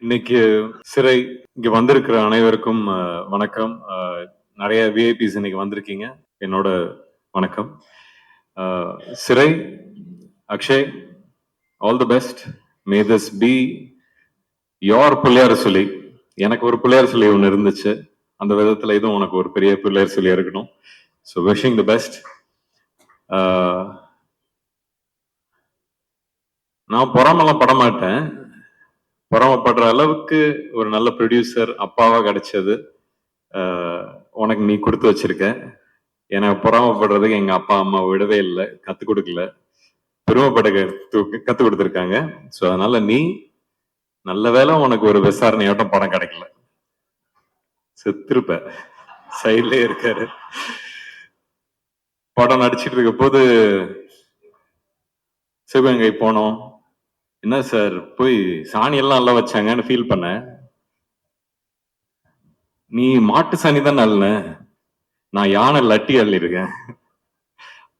இன்னைக்கு சிறை இங்க வந்திருக்கிற அனைவருக்கும் வணக்கம். நிறைய விஐபிஸ் இன்னைக்கு வந்திருக்கீங்க. என்னோட வணக்கம். சிறை, Akshay, all the best. Me this be your Pillaiyar சொல்லி. எனக்கு ஒரு பிள்ளையார் சொல்லி ஒன்று இருந்துச்சு. அந்த விதத்துல இதுவும் உனக்கு ஒரு பெரிய பிள்ளையார் சொல்லி இருக்கணும். So wishing the best. நான் பொறாமலாம் படமாட்டேன். பொறாமப்படுற அளவுக்கு ஒரு நல்ல ப்ரொடியூசர் அப்பாவா கிடைச்சது உனக்கு நீ கொடுத்து வச்சிருக்க. எனக்கு பொறாமப்படுறதுக்கு எங்க அப்பா அம்மா விடவே இல்லை, கத்துக் கொடுக்கல, பெருமைப்பட கத்துக் கொடுத்துருக்காங்க. ஸோ அதனால நீ நல்ல வேலை உனக்கு ஒரு விசாரணையாட்டம் படம் கிடைக்கல, செத்துருப்ப. சைட்லே இருக்காரு. படம் நடிச்சிட்டு இருக்க போது சிவகங்கை போனோம். என்ன சார் போய் சாணி எல்லாம் நல்லா வச்சாங்கன்னு ஃபீல் பண்ண. நீ மாட்டு சாணி தான் நல்ல, நான் யானை லட்டி அள்ளிருக்கேன்.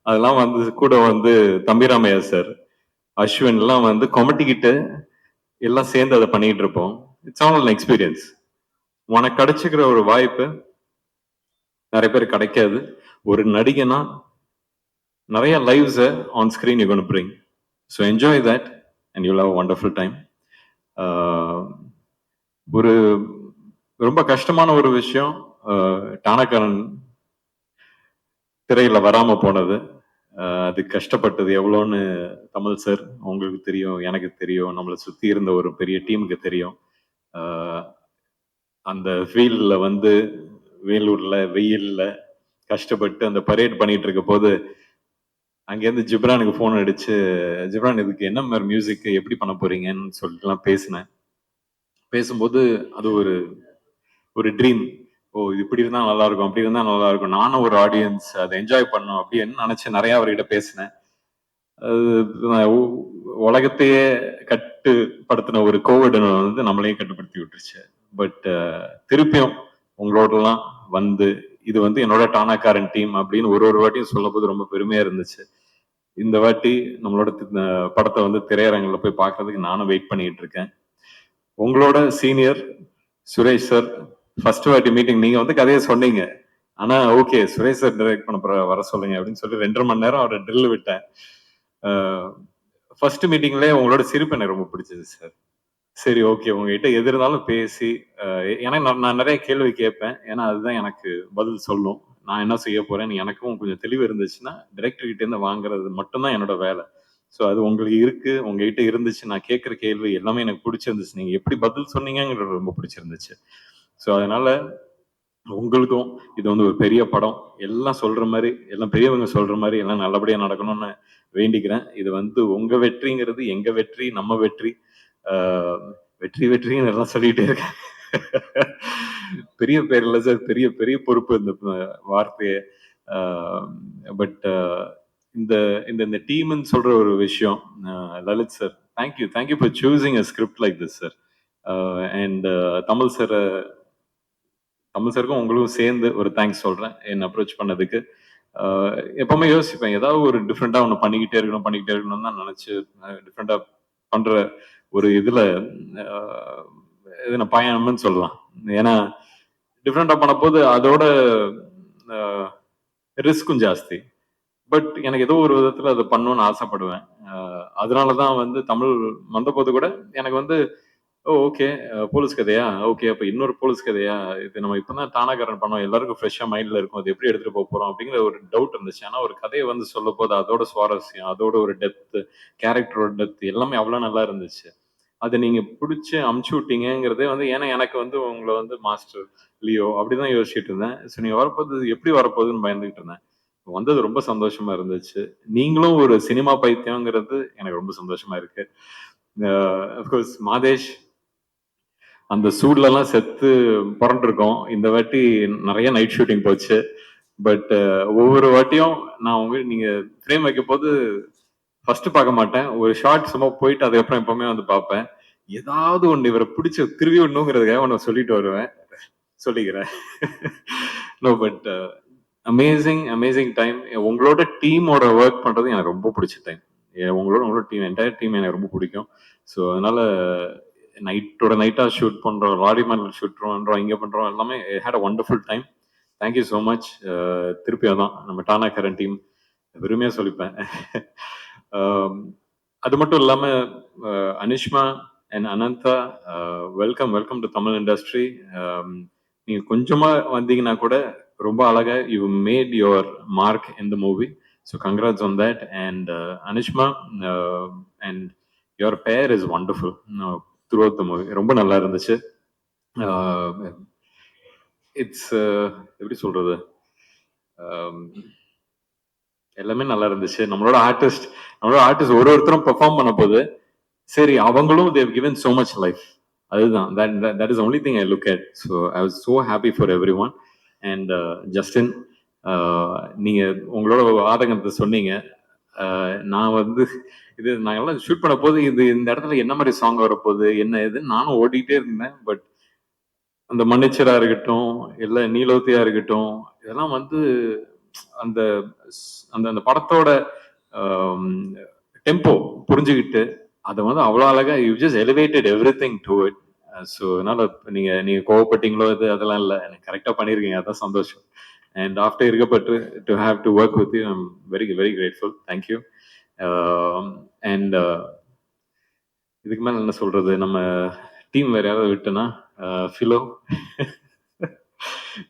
அதெல்லாம் வந்து கூட வந்து தம்பிராமையா சார், அஸ்வின் எல்லாம் வந்து கொமட்டிக்கிட்டு எல்லாம் சேர்ந்து அதை பண்ணிட்டு இருப்போம். It's all an experience. உனக்கு கிடைச்சிக்கிற ஒரு வாய்ப்பு நிறைய பேர் கிடைக்காது. ஒரு நடிகனா நிறைய lives on screen you gonna bring. So enjoy that and you have wonderful time. ஒரு ரொம்ப கஷ்டமான ஒரு விஷயம் டானக்காரன் திரையில வராம போனது. அது கஷ்டப்பட்டது எவ்வளோன்னு தமிழ் சார் உங்களுக்கு தெரியும், எனக்கு தெரியும், நம்மளை சுத்தி இருந்த ஒரு பெரிய டீமுக்கு தெரியும். அந்த ஃபீல்ட்ல வந்து வேலூர்ல வெயில்ல கஷ்டப்பட்டு அந்த பரேட் பண்ணிட்டு இருக்க போது அங்கேருந்து ஜிப்ரானுக்கு ஃபோன் அடிச்சு, ஜிப்ரான் இதுக்கு என்ன மாதிரி மியூசிக் எப்படி பண்ண போறீங்கன்னு சொல்லிட்டுலாம் பேசினேன். பேசும்போது அது ஒரு ஒரு ட்ரீம். ஓ இது இப்படி இருந்தா நல்லா இருக்கும், அப்படி இருந்தா நல்லா இருக்கும், நானும் ஒரு ஆடியன்ஸ் அதை என்ஜாய் பண்ணும் அப்படின்னு நினைச்சு நிறைய அவர்கிட்ட பேசினேன். உலகத்தையே கட்டுப்படுத்தின ஒரு கோவிட் வந்து நம்மளையும் கட்டுப்படுத்தி விட்டுருச்சு. பட் திருப்பியும் உங்களோடலாம் வந்து இது வந்து என்னோட டானாக்காரன் டீம் அப்படின்னு ஒரு வாட்டியும் சொல்லும் போது ரொம்ப பெருமையா இருந்துச்சு. இந்த வாட்டி நம்மளோட படத்தை வந்து திரையரங்கில் போய் பார்க்கறதுக்கு நானும் வெயிட் பண்ணிட்டு இருக்கேன். உங்களோட சீனியர் சுரேஷ் சார், ஃபர்ஸ்ட் வாட்டி மீட்டிங் நீங்க வந்து கதையை சொன்னீங்க, ஆனா ஓகே சுரேஷ் சார் டைரக்ட் பண்ண வர சொல்லுங்க அப்படின்னு சொல்லி 2.5 மணி நேரம் அவரை ட்ரில் விட்டேன். ஃபர்ஸ்ட் மீட்டிங்லேயே உங்களோட சிரிப்பு எனக்கு ரொம்ப பிடிச்சது சார். சரி ஓகே உங்ககிட்ட எது இருந்தாலும் பேசி, ஏன்னா நான் நிறைய கேள்வி கேட்பேன், ஏன்னா அதுதான் எனக்கு பதில் சொல்லும். நான் என்ன செய்ய போறேன்னு எனக்கும் கொஞ்சம் தெளிவு இருந்துச்சுன்னா டைரக்டர் கிட்ட இருந்து வாங்குறது மட்டும்தான் என்னோட வேலை. ஸோ அது உங்களுக்கு இருக்கு, உங்ககிட்ட இருந்துச்சு. நான் கேட்குற கேள்வி எல்லாமே எனக்கு பிடிச்சிருந்துச்சு, நீங்க எப்படி பதில் சொன்னீங்கிறது ரொம்ப பிடிச்சிருந்துச்சு. ஸோ அதனால உங்களுக்கும் இது வந்து ஒரு பெரிய படம், எல்லாம் சொல்ற மாதிரி, எல்லாம் பெரியவங்க சொல்ற மாதிரி எல்லாம் நல்லபடியா நடக்கணும்னு வேண்டிக்கிறேன். இது வந்து உங்க வெற்றிங்கிறது எங்க வெற்றி, நம்ம வெற்றி. வெற்றி வெற்றின்னு எல்லாம் சொல்லிட்டே இருக்கேன். பெரிய பேர் இல்லை சார், பெரிய பெரிய பொறுப்பு இந்த வார்த்தையை. பட் இந்த இந்த இந்த டீம்னு சொல்ற ஒரு விஷயம், Lalit sir thank you for choosing a script like this sir. And Tamil சாருக்கும் உங்களுக்கும் சேர்ந்து ஒரு தேங்க்ஸ் சொல்றேன் என்ன அப்ரோச் பண்ணதுக்கு. எப்பவுமே யோசிப்பேன் ஏதாவது ஒரு டிஃப்ரெண்டா ஒன்று பண்ணிக்கிட்டே இருக்கணும் தான் நினைச்சு டிஃப்ரெண்டா பண்ற ஒரு இதுல பயணம்னு சொல்லலாம். ஏன்னா டிஃப்ரெண்டா பண்ண போது அதோட ரிஸ்க்கும் ஜாஸ்தி. பட் எனக்கு ஏதோ ஒரு விதத்துல அதை பண்ணணும்னு ஆசைப்படுவேன். அதனாலதான் வந்து தமிழ் வந்த போது கூட எனக்கு வந்து ஓகே போலீஸ் கதையா, ஓகே அப்ப இன்னொரு போலீஸ் கதையா, இது நம்ம இப்பதான் டானாக்காரன் பண்ணோம், எல்லாருக்கும் ஃப்ரெஷ்ஷா மைண்ட்ல இருக்கும், அது எப்படி எடுத்துட்டு போக போறோம் அப்படிங்கிற ஒரு டவுட் இருந்துச்சு. ஆனா ஒரு கதையை வந்து சொல்ல போது அதோட சுவாரஸ்யம், அதோட ஒரு டெப்த், கேரக்டரோட டெப்த் எல்லாமே அவ்வளவு நல்லா இருந்துச்சு. அதை நீங்க பிடிச்சி அமுச்சு விட்டீங்கிறதே வந்து, ஏன்னா எனக்கு வந்து உங்களை வந்து மாஸ்டர் லியோ அப்படிதான் யோசிச்சுட்டு இருந்தேன். ஸோ நீங்க வரப்போது எப்படி வரப்போகுதுன்னு பயந்துகிட்டு இருந்தேன். வந்தது ரொம்ப சந்தோஷமா இருந்துச்சு. நீங்களும் ஒரு சினிமா பைத்தியங்கிறது எனக்கு ரொம்ப சந்தோஷமா இருக்கு. அஃப்கோர்ஸ் மாதேஷ் அந்த சூட்ல எல்லாம் செத்து புரண்டிருக்கோம். இந்த வாட்டி நிறைய நைட் ஷூட்டிங் போச்சு. பட் ஒவ்வொரு வாட்டியும் நான் நீங்க ஃப்ரேம் வைக்கும் போது ஃபர்ஸ்ட் பார்க்க மாட்டேன், ஒரு ஷார்ட் சும்மா போயிட்டு அதுக்கப்புறம் எப்பவுமே வந்து பார்ப்பேன். ஏதாவது ஒண்ணு இவரை பிடிச்சி திருவி விடணுங்கிறதுக்காக ஒன்று சொல்லிட்டு வருவேன், சொல்லிக்கிறேன். No but amazing time. உங்களோட டீமோட ஒர்க் பண்றது எனக்கு ரொம்ப பிடிச்ச டைம். உங்களோட டீம் என்டையர் டீம் எனக்கு ரொம்ப பிடிக்கும். ஸோ அதனால நைட்டோட நைட்டா ஷூட் பண்றோம், ராடிமேன்ல ஷூட் பண்றோம், இங்க பண்றோம், எல்லாமே had a wonderful time. Thank you so much. திருப்பி அதான் நம்ம டானா கரண்ட் டீம் பெருமையா சொல்லிப்பேன். அது மட்டும் இல்லாம Anishma and Ananda, welcome welcome to Tamil industry. நீங்க கொஞ்சமா வந்தீங்கன்னா கூட ரொம்ப அழகா you made your mark in the movie. So congrats on that. And Anishma and your pair is wonderful throughout the movie. ரொம்ப நல்லா இருந்துச்சு. இட்ஸ் எப்படி சொல்றது, எல்லாமே நல்லா இருந்துச்சு. நம்மளோட ஆர்டிஸ்ட் ஒரு ஒருத்தரும் பெர்ஃபார்ம் பண்ண போது சரி அவங்களும் they've given so much life. அதுதான் that is only thing I look at. So I was so happy for everyone. And Justin, நீங்க உங்களோட ஆதங்கத்தை சொன்னீங்க. நான் வந்து இது நாங்கெல்லாம் ஷூட் பண்ண போது இது இந்த இடத்துல என்ன மாதிரி சாங் வரப்போகுது என்ன இதுன்னு நானும் ஓடிட்டே இருந்தேன். பட் அந்த மன்னிச்சரா இருக்கட்டும், இல்ல நீலோத்தியா இருக்கட்டும், இதெல்லாம் வந்து அந்த அந்த அந்த படத்தோட டெம்போ புரிஞ்சுக்கிட்டு அதை வந்து அவ்வளோ அழகா you just elevated every thing to it. So அதனால நீங்க கோவப்பட்டீங்களோ இது அதெல்லாம் இல்லை, எனக்கு கரெக்டாக பண்ணியிருக்கீங்க, அதான் சந்தோஷம். அண்ட் ஆஃப்டர் இருக்கப்பட்டு to have to work with you I'm very very grateful. Thank you. And இதுக்கு மேலே என்ன சொல்றது, நம்ம டீம் வேற யாராவது விட்டுனா ஃபிலோ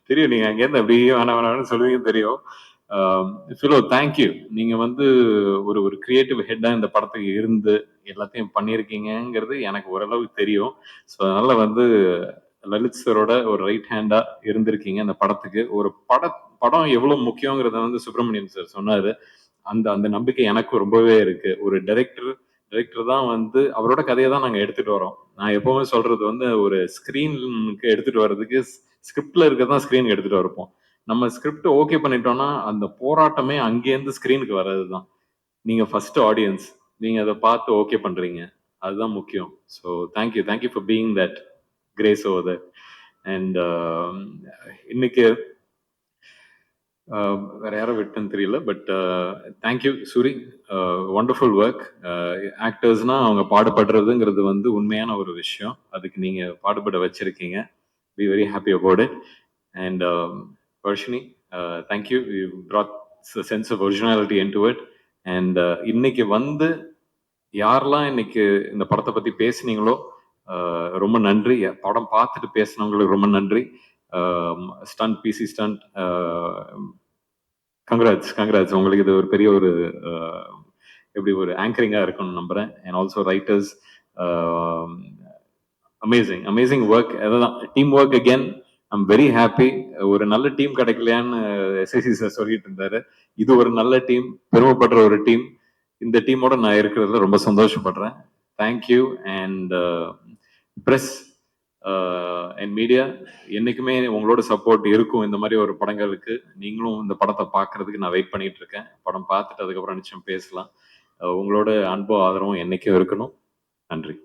தெரியும், நீங்க அங்கேருந்து அப்படியே வேணாம்னு சொல்லுவீங்க தெரியும். Philo thank you. நீங்க வந்து ஒரு ஒரு கிரியேட்டிவ் ஹெட்டா இந்த படத்துக்கு இருந்து எல்லாத்தையும் பண்ணியிருக்கீங்கிறது எனக்கு ஓரளவுக்கு தெரியும். ஸோ அதனால வந்து லலித் சரோட ஒரு ரைட் ஹேண்டா இருந்திருக்கீங்க இந்த படத்துக்கு. ஒரு படம் எவ்வளவு முக்கியங்கிறத வந்து சுப்பிரமணியம் சார் சொன்னாரு. அந்த அந்த நம்பிக்கை எனக்கு ரொம்பவே இருக்கு. ஒரு டைரக்டர் தான் வந்து அவரோட கதையை தான் நாங்க எடுத்துட்டு வரோம். நான் எப்பவுமே சொல்றது வந்து ஒரு ஸ்கிரீனுக்கு எடுத்துட்டு வர்றதுக்கு ஸ்கிரிப்ட்ல இருக்கதான் ஸ்கிரீனுக்கு எடுத்துட்டு வரப்போம். நம்ம ஸ்கிரிப்ட் ஓகே பண்ணிட்டோம்னா அந்த போராட்டமே அங்கேருந்து ஸ்கிரீனுக்கு வர்றது தான். நீங்க ஃபர்ஸ்ட் ஆடியன்ஸ், நீங்க அதை பார்த்து ஓகே பண்றீங்க, அதுதான் முக்கியம். So thank you for being that grace over that. And இன்னைக்கு வேற யாரும் விட்டுன்னு தெரியல. But thank you Soori, wonderful work. ஆக்டர்ஸ்னா அவங்க பாடுபடுறதுங்கிறது வந்து உண்மையான ஒரு விஷயம். அதுக்கு நீங்க பாடுபட வச்சிருக்கீங்க. Be very happy about it. And Varshini, thank you, you brought a sense of originality into it. And இன்னைக்கு வந்து யாரெல்லாம் இன்னைக்கு இந்த படத்தை பத்தி பேசுனீங்களோ ரொம்ப நன்றி. படம் பார்த்துட்டு பேசினவங்களுக்கு ரொம்ப நன்றி. ஸ்டண்ட் பிசி ஸ்டண்ட், கங்க்ராட்ஸ் உங்களுக்கு. இது ஒரு பெரிய ஒரு எப்படி ஒரு ஆங்கரிங்கா இருக்கும்னு நம்புறேன். And also writers, amazing work. அதான் team work again. I'm very happy. ஒரு நல்ல டீம் கிடைக்கலையான்னு எஸ்ஐசி சார் சொல்லிட்டு இருந்தாரு. இது ஒரு நல்ல டீம், பெருமைப்படுற ஒரு டீம். இந்த டீமோட நான் இருக்கிறதுல ரொம்ப சந்தோஷப்படுறேன். Thank you. And press and media, என்னைக்குமே உங்களோட சப்போர்ட் இருக்கும் இந்த மாதிரி ஒரு படங்களுக்கு. நீங்களும் இந்த படத்தை பார்க்கறதுக்கு நான் வெயிட் பண்ணிட்டு இருக்கேன். படம் பார்த்துட்டு அதுக்கப்புறம் நிச்சயம் பேசலாம். உங்களோட அன்பும் ஆதரவும் என்னைக்கும் இருக்கணும். நன்றி.